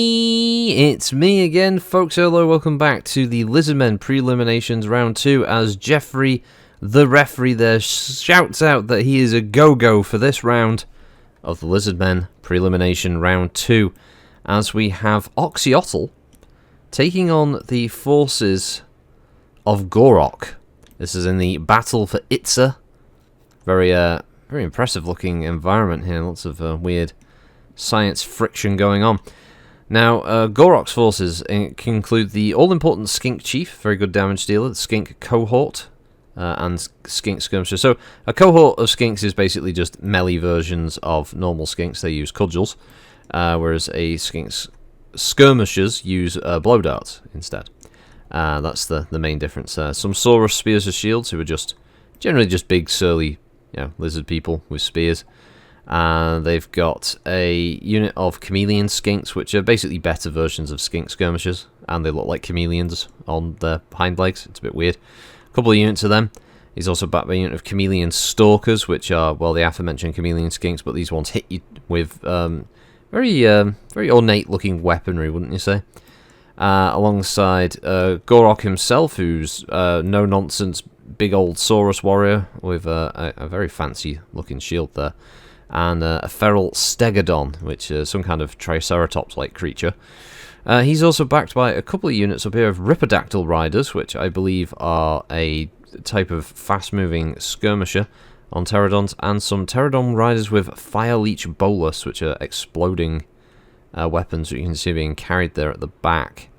It's me again, folks. Hello, welcome back to the Lizardmen Preliminations Round 2 as Jeffrey, the referee there, shouts out that he is a go-go for this round of the Lizardmen Prelimination Round 2 as we have Oxyotl taking on the forces of Gor-Rok. This is in the battle for Itza. Very impressive looking environment here, lots of weird science friction going on. Now, Gor-Rok's forces include the all-important Skink Chief, very good damage dealer, the Skink Cohort, and Skink Skirmisher. So, a cohort of Skinks is basically just melee versions of normal Skinks. They use cudgels, whereas a Skink's Skirmishers use blow darts instead. That's the main difference there. Some Saurus Spears as shields, who are generally just big, surly, lizard people with spears. They've got a unit of chameleon skinks, which are basically better versions of skink skirmishers, and they look like chameleons on their hind legs. It's a bit weird. A couple of units of them. He's also backed by a unit of chameleon stalkers, which are, well, the aforementioned chameleon skinks, but these ones hit you with very ornate-looking weaponry, wouldn't you say? Alongside Gor-Rok himself, who's no-nonsense big old Saurus warrior with a very fancy-looking shield there. And a feral stegodon, which is some kind of triceratops-like creature. He's also backed by a couple of units up here of ripodactyl riders, which I believe are a type of fast-moving skirmisher on pterodons, and some pterodon riders with fire leech bolus, which are exploding weapons that you can see being carried there at the back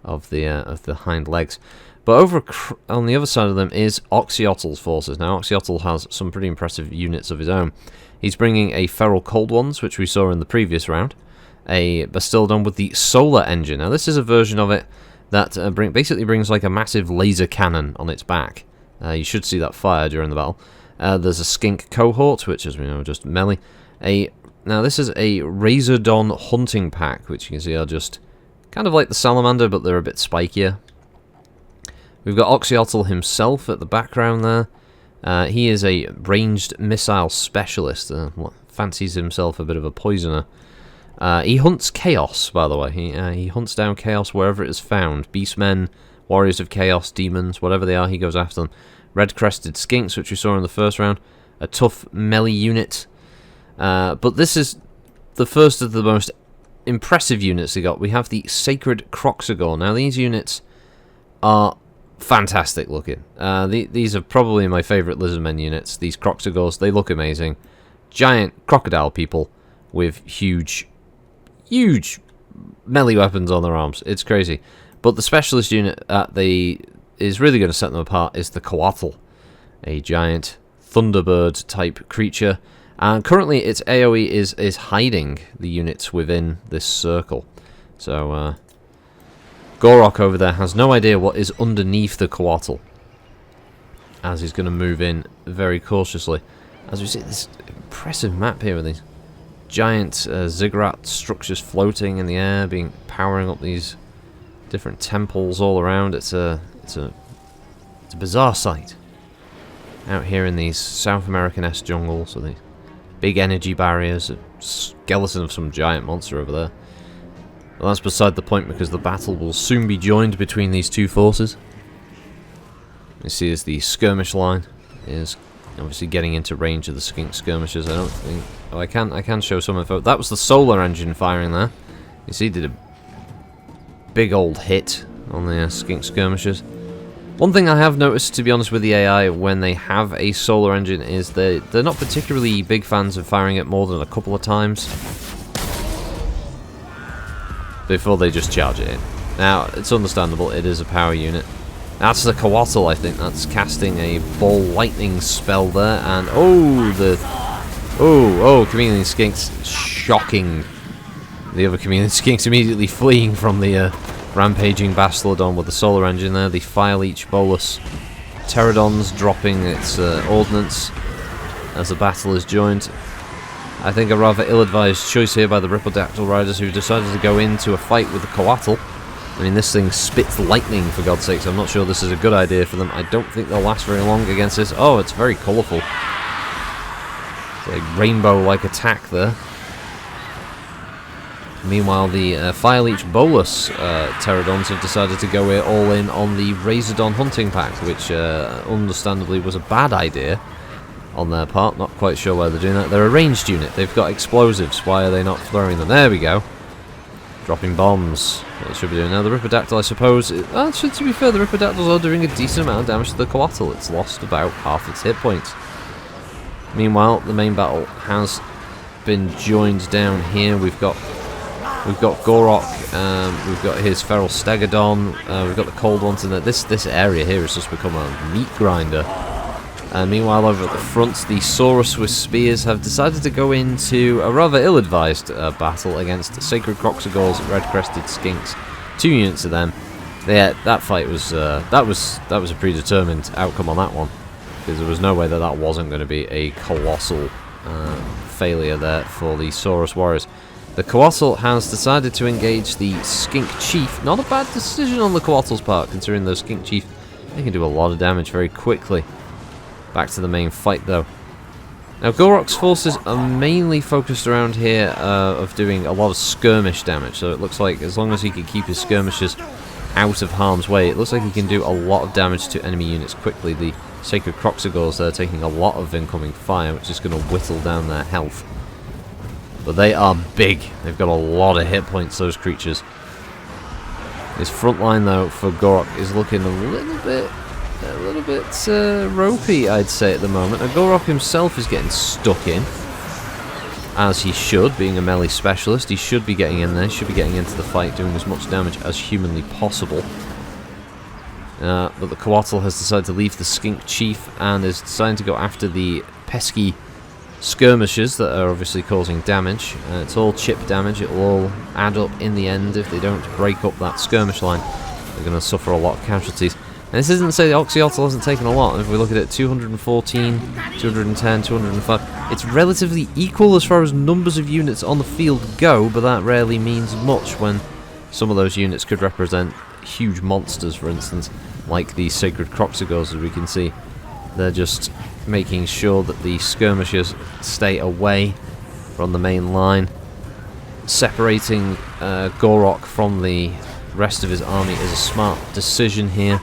of the hind legs. But over on the other side of them is Oxyotl's forces. Now, Oxyotl has some pretty impressive units of his own. He's bringing a Feral Cold Ones, which we saw in the previous round. A Bastildon with the Solar Engine. Now, this is a version of it that basically brings like a massive laser cannon on its back. You should see that fire during the battle. There's a Skink Cohort, which is, just melee. Now, this is a Razordon Hunting Pack, which you can see are just kind of like the Salamander, but they're a bit spikier. We've got Oxyotl himself at the background there. He is a ranged missile specialist. Fancies himself a bit of a poisoner. He hunts chaos, by the way. He hunts down chaos wherever it is found. Beastmen, warriors of chaos, demons, whatever they are, he goes after them. Red-crested skinks, which we saw in the first round. A tough melee unit. But this is the first of the most impressive units they got. We have the Sacred Croxagore. Now, these units are fantastic looking. These are probably my favourite Lizardmen units. These Croxagores, they look amazing. Giant crocodile people with huge melee weapons on their arms. It's crazy. But the specialist unit is really going to set them apart is the Coatl, a giant Thunderbird type creature. And currently its AoE is hiding the units within this circle. So, Gor-Rok over there has no idea what is underneath the Coatl, as he's going to move in very cautiously. As we see this impressive map here with these giant ziggurat structures floating in the air, powering up these different temples all around. It's a bizarre sight out here in these South American-esque jungles with these big energy barriers, a skeleton of some giant monster over there. Well, that's beside the point because the battle will soon be joined between these two forces. You see as the skirmish line is obviously getting into range of the skink skirmishers. I don't think... Oh, I can show some info. That was the Solar Engine firing there. You see, did a big old hit on the skink skirmishers. One thing I have noticed, to be honest, with the AI when they have a Solar Engine is they're not particularly big fans of firing it more than a couple of times before they just charge it in. Now, it's understandable, it is a power unit. That's the Coatl, I think. That's casting a ball lightning spell there, and chameleon skinks shocking the other chameleon skinks, immediately fleeing from the rampaging Bastildon with the Solar Engine there. The Fire Leech Bolus Pterodons dropping its ordnance as the battle is joined. I think a rather ill-advised choice here by the Ripodactyl Riders, who decided to go into a fight with the Coatl. I mean, this thing spits lightning, for God's sake, so I'm not sure this is a good idea for them. I don't think they'll last very long against this. Oh, it's very colourful. It's a rainbow-like attack there. Meanwhile, the Fire Leech Bolus Pterodons have decided to go all in on the Razordon hunting pack, which understandably was a bad idea on their part. Not quite sure why they're doing that. They're a ranged unit. They've got explosives. Why are they not throwing them? There we go. Dropping bombs. What they should be doing now. The Ripidactyl, I suppose. Actually, to be fair, the Ripidactyls are doing a decent amount of damage to the Coatl. It's lost about half its hit points. Meanwhile, the main battle has been joined down here. We've got Gor-Rok, we've got his Feral Stegodon, we've got the cold ones, and this area here has just become a meat grinder. Meanwhile, over at the front, the Saurus with spears have decided to go into a rather ill-advised battle against Sacred Croxagores, Red-Crested Skinks. 2 units of them. Yeah, that fight was that was a predetermined outcome on that one, because there was no way that wasn't going to be a colossal failure there for the Saurus warriors. The Coatl has decided to engage the Skink Chief. Not a bad decision on the Coatl's part, considering those Skink Chief, they can do a lot of damage very quickly. Back to the main fight, though. Now, Gor-Rok's forces are mainly focused around here of doing a lot of skirmish damage, so it looks like as long as he can keep his skirmishers out of harm's way, it looks like he can do a lot of damage to enemy units quickly. The Sacred Croxagores, they're taking a lot of incoming fire, which is going to whittle down their health. But they are big. They've got a lot of hit points, those creatures. His front line, though, for Gor-Rok is looking a little bit ropey, I'd say, at the moment. Now, Gor-Rok himself is getting stuck in, as he should, being a melee specialist. He should be getting in there, should be getting into the fight, doing as much damage as humanly possible. But the Coatl has decided to leave the Skink Chief and is deciding to go after the pesky skirmishers that are obviously causing damage. It's all chip damage. It will all add up in the end. If they don't break up that skirmish line, they're going to suffer a lot of casualties. And this isn't to say the Oxyotl hasn't taken a lot. If we look at it, 214, 210, 205, it's relatively equal as far as numbers of units on the field go, but that rarely means much when some of those units could represent huge monsters, for instance, like the Sacred Croxagores, as we can see. They're just making sure that the skirmishers stay away from the main line. Separating Gor-Rok from the rest of his army is a smart decision here.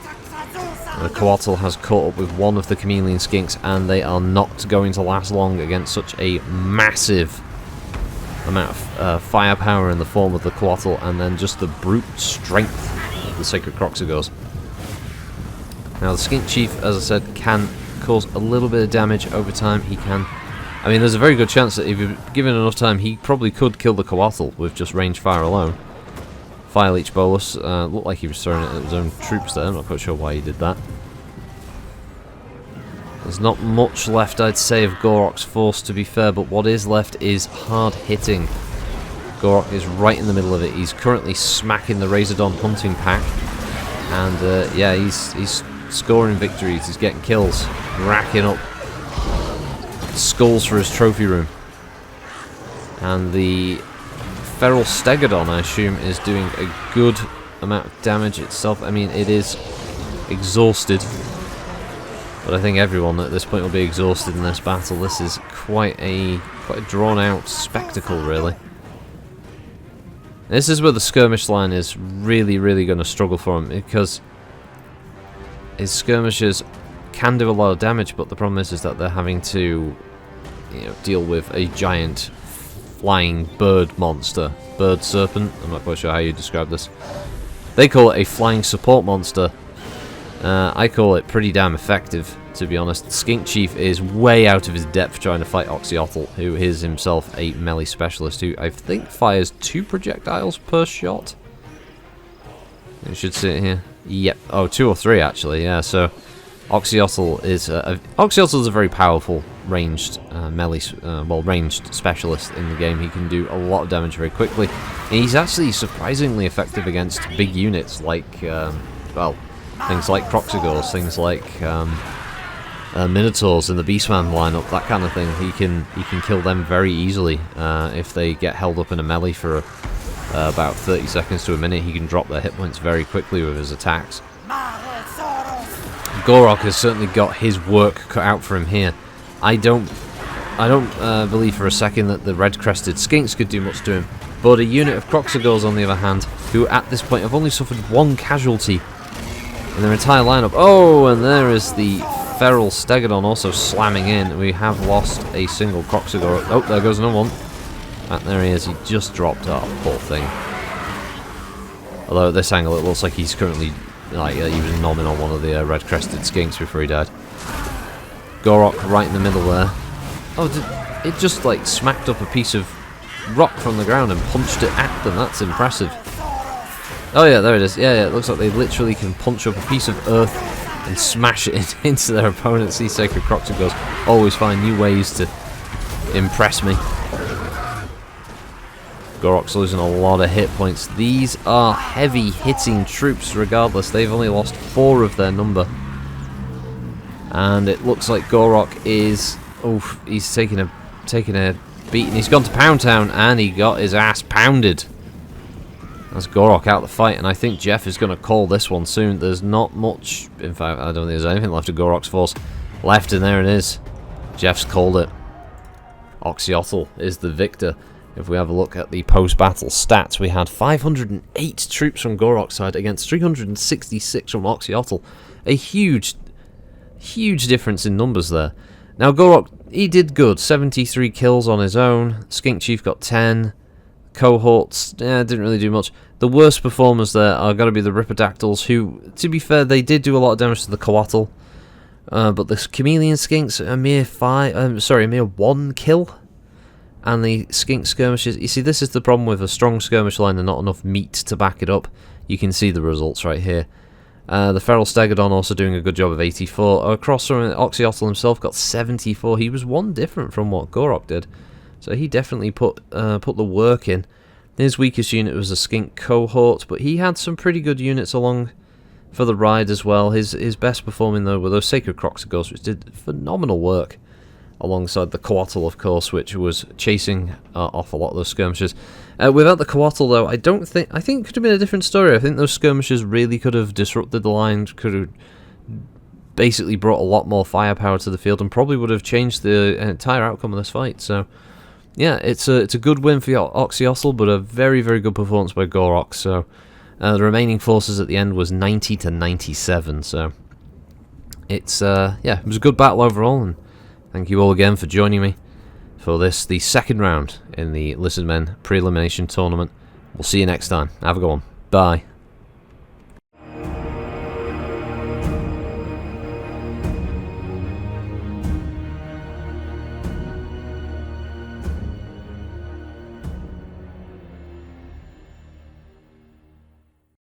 The Coatl has caught up with one of the Chameleon Skinks, and they are not going to last long against such a massive amount of firepower in the form of the Coatl, and then just the brute strength of the Sacred Croxagores. Now, the Skink Chief, as I said, can cause a little bit of damage over time. He can, I mean, there's a very good chance that if you're given enough time, he probably could kill the Coatl with just range fire alone. Fire Leech Bolus looked like he was throwing it at his own troops there. I'm not quite sure why he did that. There's not much left, I'd say, of Gor-Rok's force, to be fair, but what is left is hard hitting. Gor-Rok is right in the middle of it. He's currently smacking the Razordon hunting pack, and yeah, he's scoring victories. He's getting kills, racking up skulls for his trophy room. And the Feral Stegodon, I assume, is doing a good amount of damage itself. I mean, it is exhausted, but I think everyone at this point will be exhausted in this battle. This is quite a drawn-out spectacle, really. This is where the skirmish line is really going to struggle for him, because his skirmishers can do a lot of damage, but the problem is that they're having to, deal with a giant flying bird monster. Bird serpent, I'm not quite sure how you describe this. They call it a flying support monster. I call it pretty damn effective, to be honest. Skink Chief is way out of his depth trying to fight Oxyotl, who is himself a melee specialist, who I think fires 2 projectiles per shot. You should see it here. Yep. Oh, 2 or 3 actually. Yeah. So Oxyotl is a very powerful ranged melee, ranged specialist in the game. He can do a lot of damage very quickly, and he's actually surprisingly effective against big units like, things like Croxagores, things like Minotaurs in the Beastman lineup, that kind of thing. He can kill them very easily if they get held up in a melee for about 30 seconds to a minute. He can drop their hit points very quickly with his attacks. Gor-Rok has certainly got his work cut out for him here. I don't believe for a second that the red-crested skinks could do much to him. But a unit of Kroxigors, on the other hand, who at this point have only suffered one casualty in their entire lineup. Oh, and there is the Feral Stegodon also slamming in. We have lost a single Kroxigor. Oh, there goes another one. And there he is. He just dropped off. Poor thing. Although at this angle, it looks like he's currently, like, he was nomming on one of the red-crested skinks before he died. Gor-Rok right in the middle there. Oh, it just, like, smacked up a piece of rock from the ground and punched it at them. That's impressive. Oh yeah, there it is. Yeah, it looks like they literally can punch up a piece of earth and smash it into their opponents. These Sacred Kroxigors always find new ways to impress me. Gor-Rok's losing a lot of hit points. These are heavy hitting troops regardless. They've only lost 4 of their number. And it looks like Gor-Rok is... oh, he's taking a beating. He's gone to Pound Town and he got his ass pounded. That's Gor-Rok out of the fight, and I think Jeff is going to call this one soon. There's not much, in fact, I don't think there's anything left of Gor-Rok's force left, and there it is. Jeff's called it. Oxyotl is the victor. If we have a look at the post-battle stats, we had 508 troops from Gor-Rok's side against 366 from Oxyotl. A huge difference in numbers there. Now Gor-Rok, he did good. 73 kills on his own. Skink Chief got 10. Cohorts, didn't really do much. The worst performers there are going to be the Ripperdactyls, who, to be fair, they did do a lot of damage to the Coatl. But the Chameleon Skinks, a mere 1 kill. And the Skink Skirmishes, you see, this is the problem with a strong skirmish line and not enough meat to back it up. You can see the results right here. The Feral Stegodon also doing a good job of 84. Across from Oxyotl himself got 74. He was 1 different from what Gor-Rok did. So he definitely put the work in. His weakest unit was a Skink Cohort, but he had some pretty good units along for the ride as well. His best performing, though, were those Sacred Kroxigors, which did phenomenal work, alongside the Coatl, of course, which was chasing off a lot of those skirmishes. Without the Coatl, though, I think it could have been a different story. I think those skirmishes really could have disrupted the line, could have basically brought a lot more firepower to the field, and probably would have changed the entire outcome of this fight. So yeah, it's a good win for Oxyotl, but a very, very good performance by Gor-Rok. So the remaining forces at the end was 90 to 97. So it's yeah, it was a good battle overall, and thank you all again for joining me for this, the second round in the Lizardmen pre-elimination tournament. We'll see you next time. Have a good one. Bye.